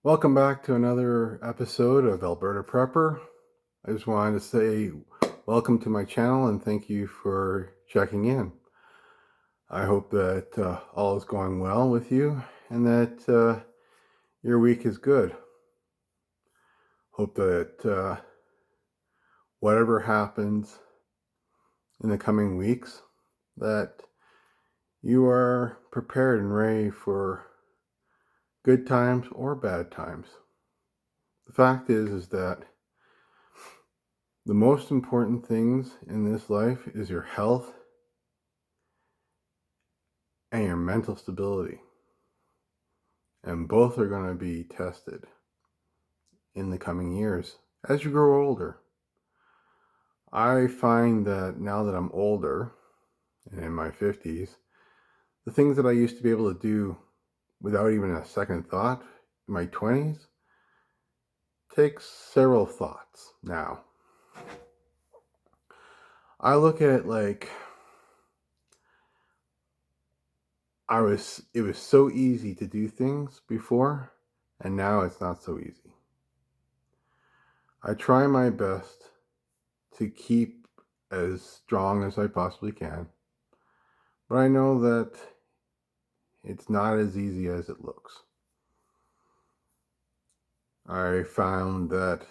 Welcome back to another episode of Alberta Prepper. I just wanted to say welcome to my channel and thank you for checking in. I hope that all is going well with you and that your week is good. Hope that whatever happens in the coming weeks, that you are prepared and ready for good times or bad times. The fact is that the most important things in this life is your health and your mental stability. And both are going to be tested in the coming years as you grow older. I find that now that I'm older and in my 50s, the things that I used to be able to do without even a second thought in my 20s takes several thoughts now. I look at it like it was so easy to do things before, and now it's not so easy. I try my best to keep as strong as I possibly can, but I know that it's not as easy as it looks. I found that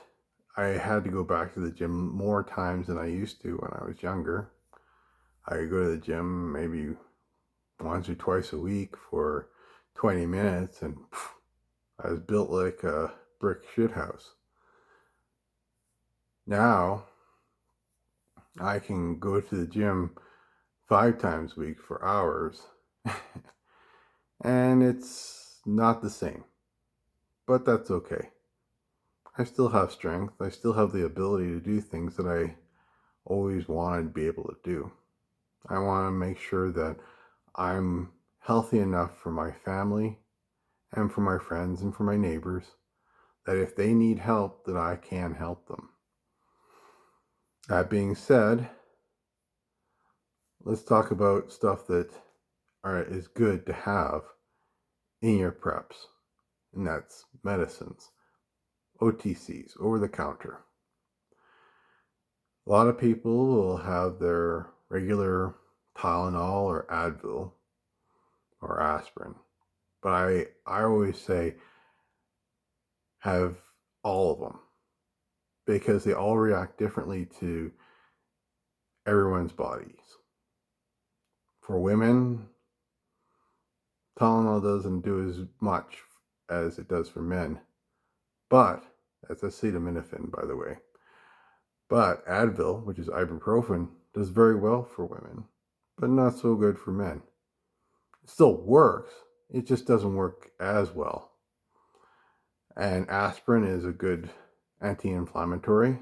I had to go back to the gym more times than I used to when I was younger. I go to the gym maybe once or twice a week for 20 minutes, and I was built like a brick shithouse. Now I can go to the gym 5 times a week for hours, and it's not the same, but that's okay. I still have strength. I still have the ability to do things that I always wanted to be able to do. I want to make sure that I'm healthy enough for my family and for my friends and for my neighbors that if they need help, that I can help them. That being said, let's talk about stuff that is good to have in your preps, and that's medicines, OTCs, over the counter. A lot of people will have their regular Tylenol or Advil or aspirin, but I always say have all of them because they all react differently to everyone's bodies. For women, Tylenol doesn't do as much as it does for men, but that's acetaminophen, by the way. But Advil, which is ibuprofen, does very well for women, but not so good for men. It still works, it just doesn't work as well. And aspirin is a good anti-inflammatory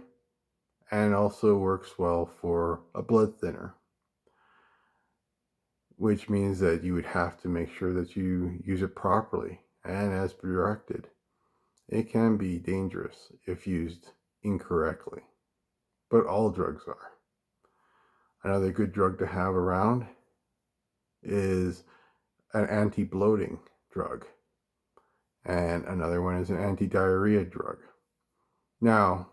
and also works well for a blood thinner, which means that you would have to make sure that you use it properly and as directed. It can be dangerous if used incorrectly, but all drugs are. Another good drug to have around is an anti-bloating drug, and another one is an anti-diarrhea drug. Now,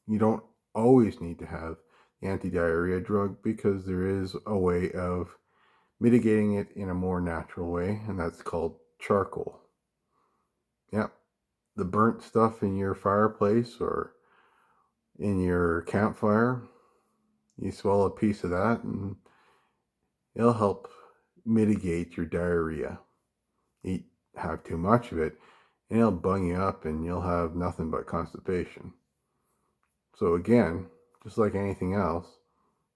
you don't always need to have the anti-diarrhea drug because there is a way of mitigating it in a more natural way, and that's called charcoal. Yep, the burnt stuff in your fireplace or in your campfire, you swallow a piece of that and it'll help mitigate your diarrhea. You have too much of it and it'll bung you up and you'll have nothing but constipation. So again, just like anything else,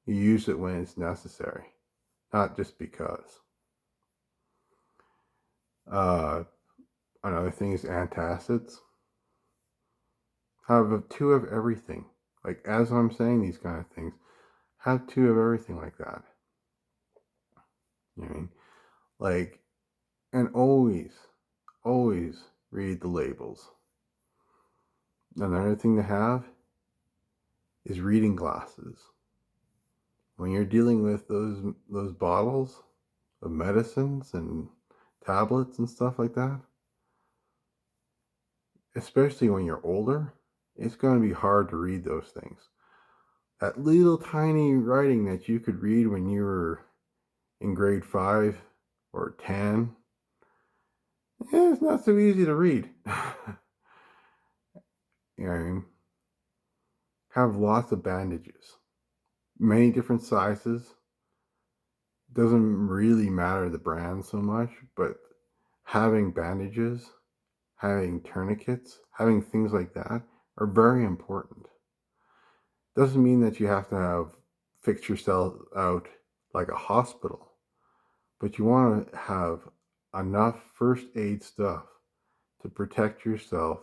you use it when it's necessary, not just because. Another thing is antacids. Have two of everything. Like as I'm saying these kind of things, have two of everything like that. You know what I mean? Like, and always read the labels. Another thing to have is reading glasses. When you're dealing with those bottles of medicines and tablets and stuff like that, especially when you're older, it's going to be hard to read those things. That little tiny writing that you could read when you were in grade 5 or 10, it's not so easy to read. You know what I mean? Have lots of bandages, many different sizes. Doesn't really matter the brand so much, but having bandages, having tourniquets, having things like that are very important. Doesn't mean that you have to have fix yourself out like a hospital, but you want to have enough first aid stuff to protect yourself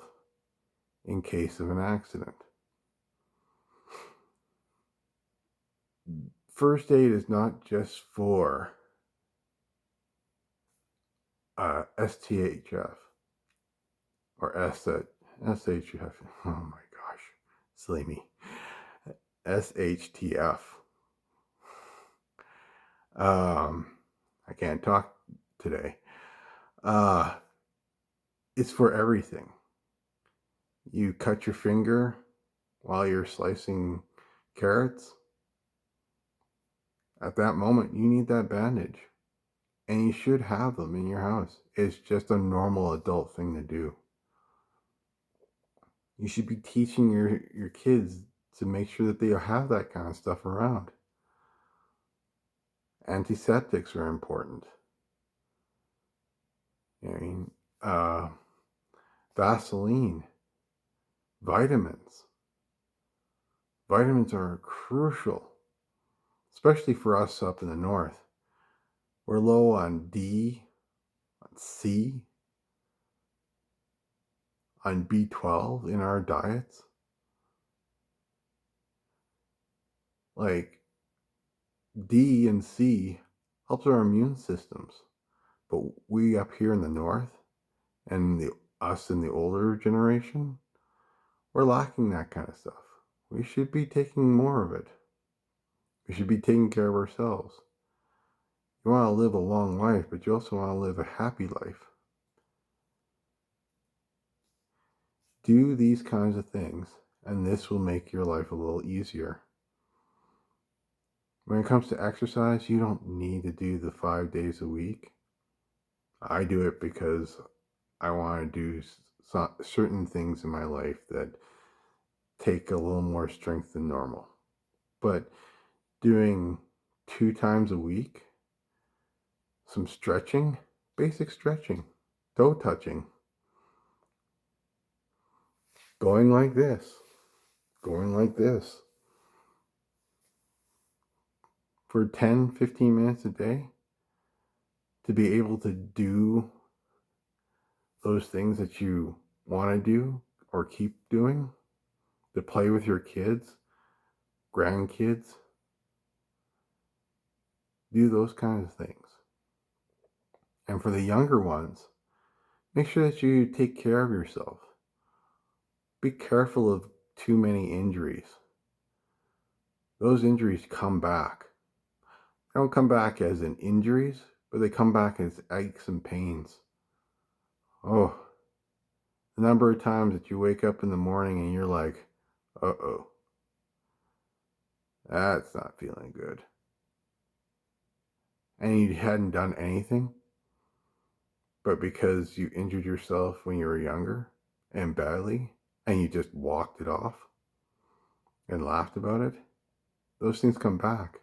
in case of an accident. First aid is not just for STHF or SHF. Oh my gosh, silly me. SHTF. I can't talk today. It's for everything. You cut your finger while you're slicing carrots. At that moment, you need that bandage. And you should have them in your house. It's just a normal adult thing to do. You should be teaching your kids to make sure that they have that kind of stuff around. Antiseptics are important. I mean, Vaseline, vitamins. Vitamins are crucial, especially for us up in the north. We're low on D, on C, on B12 in our diets. Like D and C helps our immune systems. But we up here in the north and us in the older generation, we're lacking that kind of stuff. We should be taking more of it. We should be taking care of ourselves. You want to live a long life, but you also want to live a happy life. Do these kinds of things, and this will make your life a little easier. When it comes to exercise, you don't need to do the 5 days a week. I do it because I want to do certain things in my life that take a little more strength than normal. But doing 2 times a week, some stretching, basic stretching, toe touching, going like this, for 10, 15 minutes a day, to be able to do those things that you want to do or keep doing, to play with your kids, grandkids, do those kinds of things. And for the younger ones, make sure that you take care of yourself. Be careful of too many injuries. Those injuries come back. They don't come back as in injuries, but they come back as aches and pains. Oh, the number of times that you wake up in the morning and you're like, uh-oh, that's not feeling good. And you hadn't done anything, but because you injured yourself when you were younger and badly, and you just walked it off and laughed about it, those things come back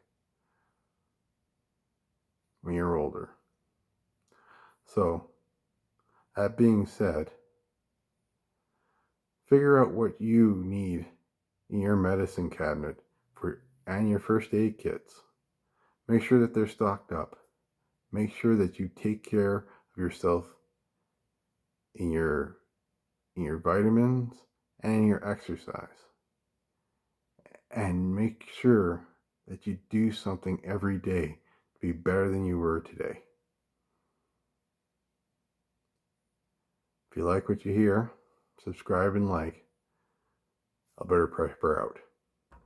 when you're older. So, that being said, figure out what you need in your medicine cabinet and your first aid kits. Make sure that they're stocked up. Make sure that you take care of yourself in your vitamins and in your exercise. And make sure that you do something every day to be better than you were today. If you like what you hear, subscribe and like. Alberta Prepper out.